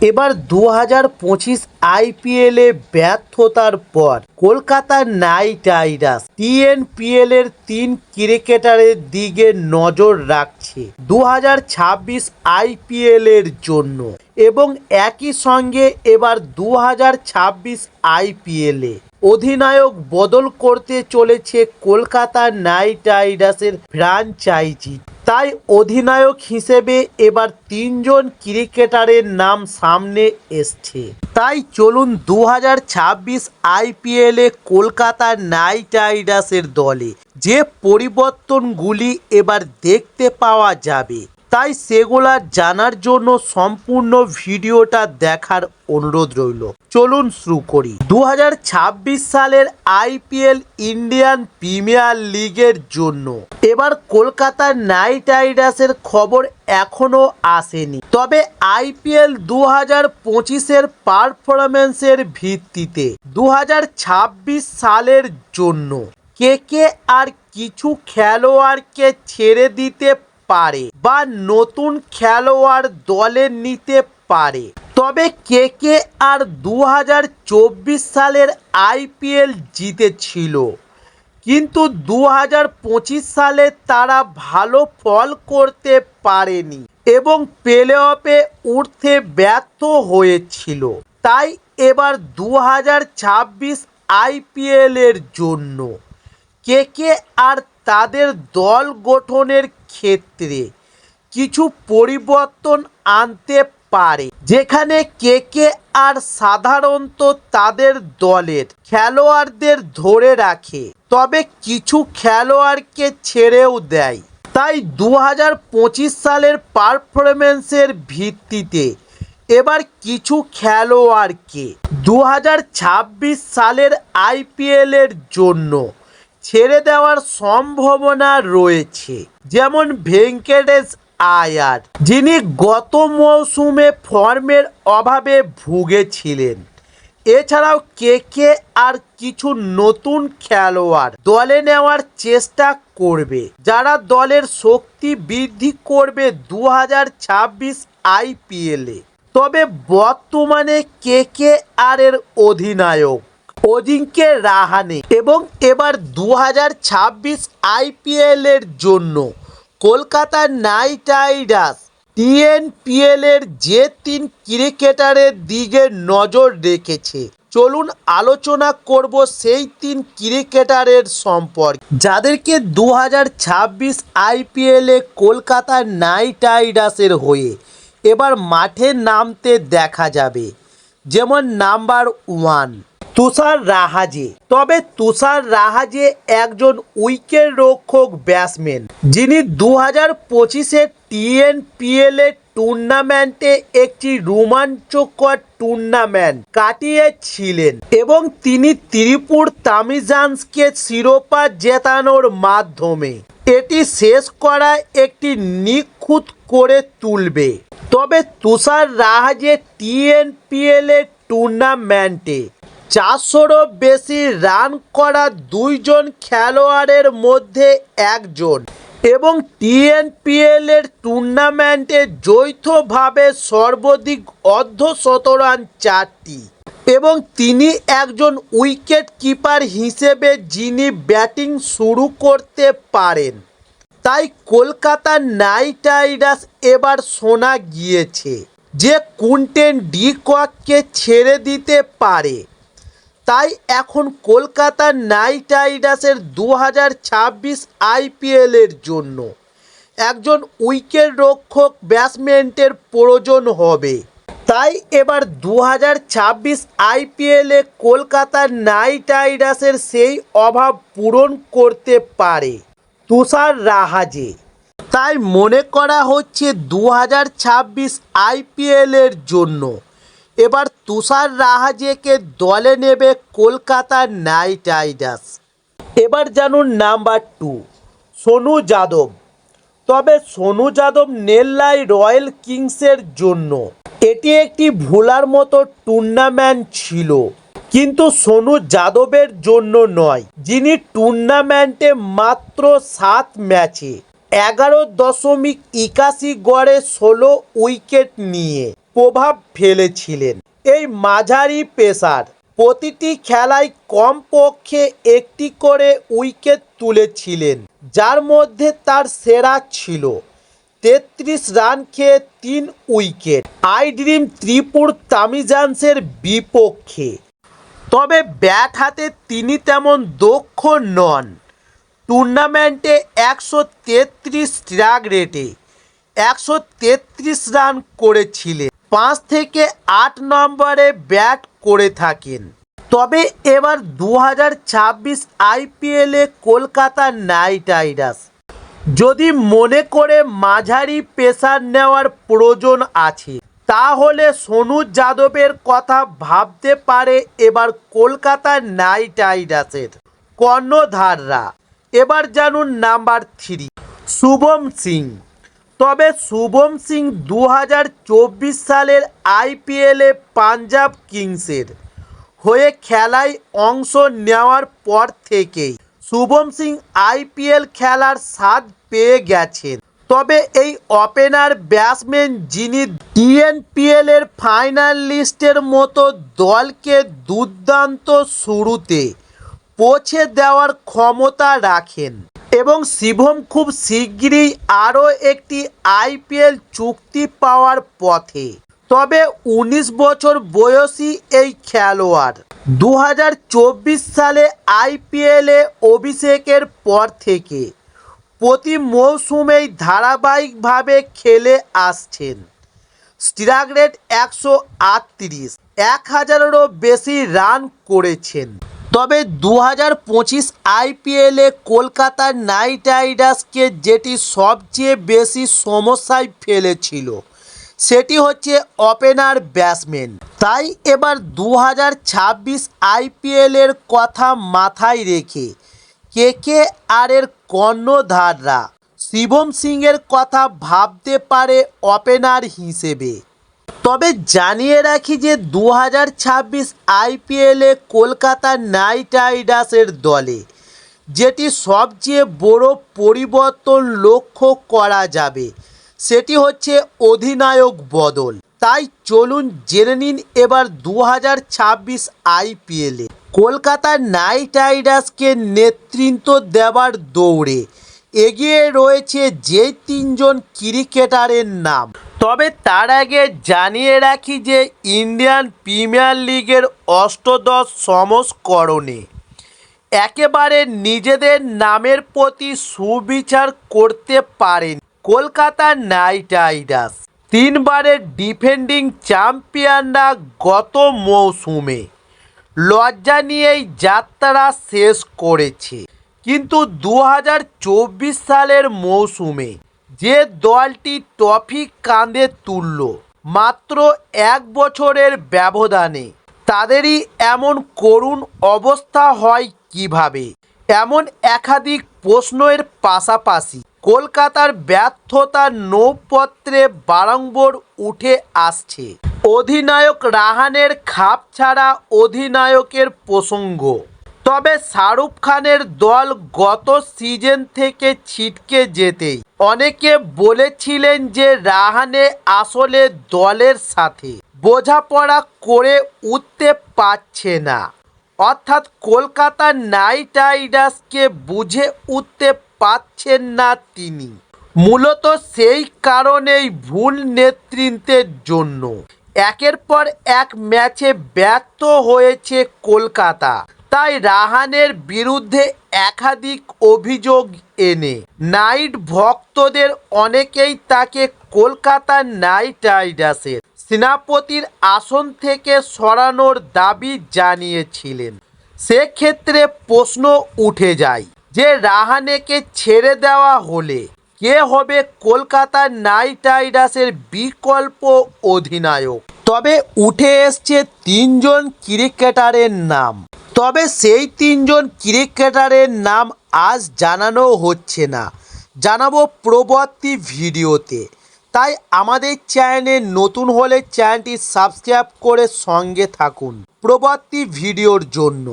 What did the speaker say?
এবার 2025 আইপিএলে ব্যর্থতার পর কলকাতা নাইট রাইডার্স টিএনপিএল এর 3 ক্রিকেটারের দিকে নজর রাখছে 2026 আইপিএল এর জন্য এবং একই সঙ্গে এবার 2026 আইপিএলে অধিনায়ক বদল করতে চলেছে কলকাতা নাইট রাইডার্সের ফ্র্যাঞ্চাইজি। তাই অধিনায়ক হিসেবে এবার 3 জন ক্রিকেটারের নাম সামনে এসছে। তাই চলুন 2026 আইপিএলে কলকাতা নাইট রাইডার্সের দলে যে পরিবর্তনগুলি এবার দেখতে পাওয়া যাবে তাই সেগুলা জানার জন্য সম্পূর্ণ ভিডিওটা দেখার অনুরোধ রইল। চলুন শুরু করি। 2026 সালের আইপিএল ইন্ডিয়ান প্রিমিয়ার লিগের জন্য এবার কলকাতা নাইট রাইডার্সের খবর এখনো আসেনি, তবে আইপিএল 2025-এর পারফরম্যান্সের ভিত্তিতে 2026 সালের জন্য কে আর কিছু খেলোয়াড়কে ছেড়ে দিতে পারে বা নতুন খেলোয়াড় দলে নিতে পারে। তবে কে আর 2024 সালের আইপিএল জিতেছিল, কিন্তু 2025 সালে তারা ভালো ফল করতে পারেনি এবং প্লে অফে উঠতে ব্যর্থ হয়েছিল। তাই এবার 2026 আইপিএল এর জন্য কে আর তাদের দল গঠনের ক্ষেত্রে কিছু পরিবর্তন আনতে পারে, যেখানে কে আর সাধারণত তাদের দলের খেলোয়াড়দের ধরে রাখে, তবে কিছু খেলোয়াড়কে ছেড়েও দেয়। তাই 2025 সালের পারফরম্যান্সের ভিত্তিতে এবার কিছু খেলোয়াড়কে 2026 সালের আইপিএল এর জন্য ছেড়ে দেওয়ার সম্ভাবনা রয়েছে। যেমন ভেঙ্কটেশ আয়ার, যিনি গত মৌসুমে ফর্মের অভাবে ভুগেছিলেন। এছাড়াও কে আর কিছু নতুন খেলোয়াড় দলে নেওয়ার চেষ্টা করবে, যারা দলের শক্তি বৃদ্ধি করবে 2026 আইপিএলে। তবে বর্তমানে কে আর এর অধিনায়ক অজিঙ্ক্য রাহানে এবং এবার 2026 আইপিএল এর জন্য কলকাতা নাইট রাইডার্স টিএনপিএল এর যে 3 ক্রিকেটারের দিকে নজর রেখেছে, চলুন আলোচনা করব সেই 3 ক্রিকেটারের সম্পর্কে যাদেরকে 2026 আইপিএলে কলকাতা নাইট রাইডার্সের হয়ে এবার মাঠে নামতে দেখা যাবে। যেমন নাম্বার 1 তুষার রাহাজে। তবে তুষার রাহাজে একজন উইকেট রক্ষক ব্যাটসম্যান, যিনি 2025-এর টিএনপিএল এর টুর্নামেন্টে একটি রোমাঞ্চকর টুর্নামেন্ট কাটিয়েছিলেন এবং তিনি ত্রিপুর তামিজান্সকে শিরোপা জেতানোর মাধ্যমে এটি শেষ করা একটি নিখুঁত করে তুলবে। তবে তুষার রাহাজে টিএনপিএল এর টুর্নামেন্টে 400-রও বেশি রান করা 2 জন খেলোয়াড়ের মধ্যে একজন এবং টিএনপিএল এর টুর্নামেন্টে যৌথভাবে সর্বাধিক অর্ধশতরান 4টি এবং তিনি একজন উইকেট কিপার হিসেবে যিনি ব্যাটিং শুরু করতে পারেন। তাই কলকাতা নাইট রাইডার্স এবার শোনা গিয়েছে যে কুইন্টন ডি কককে ছেড়ে দিতে পারে। তাই এখন কলকাতা নাইট রাইডার্সের 2026 আইপিএল এর জন্য একজন উইকেট রক্ষক ব্যাটসম্যানের প্রয়োজন হবে। তাই এবার 2026 আইপিএলে কলকাতা নাইট রাইডার্সের সেই অভাব পূরণ করতে পারে তুষার রাহাজে। তাই মনে করা হচ্ছে 2026 আইপিএল এর জন্য এবার তুষার রাহাজেকে দলে নেবে কলকাতা নাইট রাইডার্স। এবার জানুন নাম্বার 2 সোনু যাদব। তবে সোনু যাদব নেল্লাই রয়্যাল কিংসের জন্য এটি একটি ভোলার মতো টুর্নামেন্ট ছিল, কিন্তু সোনু যাদবের জন্য নয়, যিনি টুর্নামেন্টে মাত্র 7 ম্যাচে 11.81 গড়ে 16 উইকেট নিয়ে প্রভাব ফেলেছিলেন। এই মাঝারি পেসার প্রতিটি খেলায় কমপক্ষে একটি করে উইকেট তুলেছিলেন, যার মধ্যে তার সেরা ছিল ৩৩ রান খেয়ে ৩ উইকেট আই ড্রিম ত্রিপুর তামিজান্সের বিপক্ষে। তবে ব্যাট হাতে তিনি তেমন দক্ষ নন। টুর্নামেন্টে ১৩৩ স্ট্রাইক রেটে ১৩৩ রান করেছিলেন। ৫ থেকে ৮ নম্বরে ব্যাট করে থাকেন। তবে এবার ২০২৬ আইপিএলে কলকাতা নাইট রাইডার্স যদি মনে করে মাঝারি পেসার নেওয়ার প্রয়োজন আছে, তাহলে সোনু যাদবের কথা ভাবতে পারে এবার কলকাতা নাইট রাইডার্সের কর্ণধাররা। এবার জানুন নাম্বার ৩ শুভম সিং। তবে শুভম সিং ২০২৪ সালের আইপিএলে পাঞ্জাব কিংসের হয়ে খেলায় অংশ নেওয়ার পর থেকেই শুভম সিং আইপিএল খেলার স্বাদ পেয়ে গেছেন। তবে এই ওপেনার ব্যাটসম্যান যিনি টিএনপিএল এর ফাইনাল লিস্টের মতো দলকে দুর্দান্ত শুরুতে পৌঁছে দেওয়ার ক্ষমতা রাখেন এবং শুভম খুব শিগগিরই আরও একটি আইপিএল চুক্তি পাওয়ার পথে। তবে ১৯ বছর বয়সী এই খেলোয়াড় ২০২৪ সালে আইপিএলে অভিষেকের পর থেকে প্রতি মৌসুমেই ধারাবাহিকভাবে খেলে আসছেন। স্ট্রাইক রেট ১৩৮, ১,০০০-এরও বেশি রান করেছেন। তবে ২০২৫ আইপিএলে কলকাতা নাইট রাইডার্সকে যেটি সবচেয়ে বেশি সমস্যায় ফেলেছিল সেটি হচ্ছে ওপেনার ব্যাটসম্যান। তাই এবার ২০২৬ আইপিএলের কথা মাথায় রেখে কেকেআরের কর্ণধাররা শুভম সিংয়ের কথা ভাবতে পারে ওপেনার হিসেবে। তবে জানিয়ে রাখি যে ২০২৬ আইপিএলে কলকাতা নাইট রাইডার্সের দলে যেটি সবচেয়ে বড় পরিবর্তন লক্ষ্য করা যাবে সেটি হচ্ছে অধিনায়ক বদল। তাই চলুন জেনে নিন এবার ২০২৬ আইপিএলে কলকাতা নাইট রাইডার্সকে নেতৃত্ব দেওয়ার দৌড়ে এগিয়ে রয়েছে যে ৩ জন ক্রিকেটারের নাম। তবে তার আগে জানিয়ে রাখি যে ইন্ডিয়ান প্রিমিয়ার লিগের অষ্টাদশ সংস্করণে একেবারে নিজেদের নামের প্রতি সুবিচার করতে পারেন কলকাতা নাইট রাইডার্স। ৩ বারের ডিফেন্ডিং চ্যাম্পিয়নরা গত মৌসুমে লজ্জা নিয়েই যাত্রা শেষ করেছে, কিন্তু ২০২৪ সালের মৌসুমে যে দলটি ট্রফি কাঁধে তুলল মাত্র ১ বছরের ব্যবধানে, তাদেরই এমন করুণ অবস্থা হয় কিভাবে? এমন একাধিক প্রশ্নের পাশাপাশি কলকাতার ব্যর্থতার নৌপত্রে বারংবার উঠে আসছে অধিনায়ক রাহানের খাপছাড়া অধিনায়কের প্রসঙ্গ। তবে শাহরুখ খানের দল গত সিজন থেকে ছিটকে যেতেই অনেকে বলেছিলেন যে রাহানে আসলে দলের সাথে বোঝাপড়া করে উঠতে পারছে না, অর্থাৎ কলকাতা নাইট রাইডার্সকে বুঝে উঠতে পারছেন না তিনি। মূলত সেই কারণেই ভুল নেতৃত্বের জন্য একের পর এক ম্যাচে ব্যর্থ হয়েছে কলকাতা। তাই রাহানের বিরুদ্ধে একাধিক অভিযোগ এনে নাইট ভক্তদের অনেকেই তাকে কলকাতা নাইট রাইডার্সের সেনাপতির আসন থেকে সরানোর দাবি জানিয়েছিলেন। সেক্ষেত্রে প্রশ্ন উঠে যায় যে রাহানেকে ছেড়ে দেওয়া হলে কে হবে কলকাতা নাইট রাইডার্সের বিকল্প অধিনায়ক? তবে উঠে এসছে ৩ জন ক্রিকেটারের নাম। তবে সেই ৩ জন ক্রিকেটারের নাম আজ জানানো হচ্ছে না, জানাবো পরবর্তী ভিডিওতে। তাই আমাদের চ্যানেলে নতুন হলে চ্যানেলটি সাবস্ক্রাইব করে সঙ্গে থাকুন পরবর্তী ভিডিওর জন্য।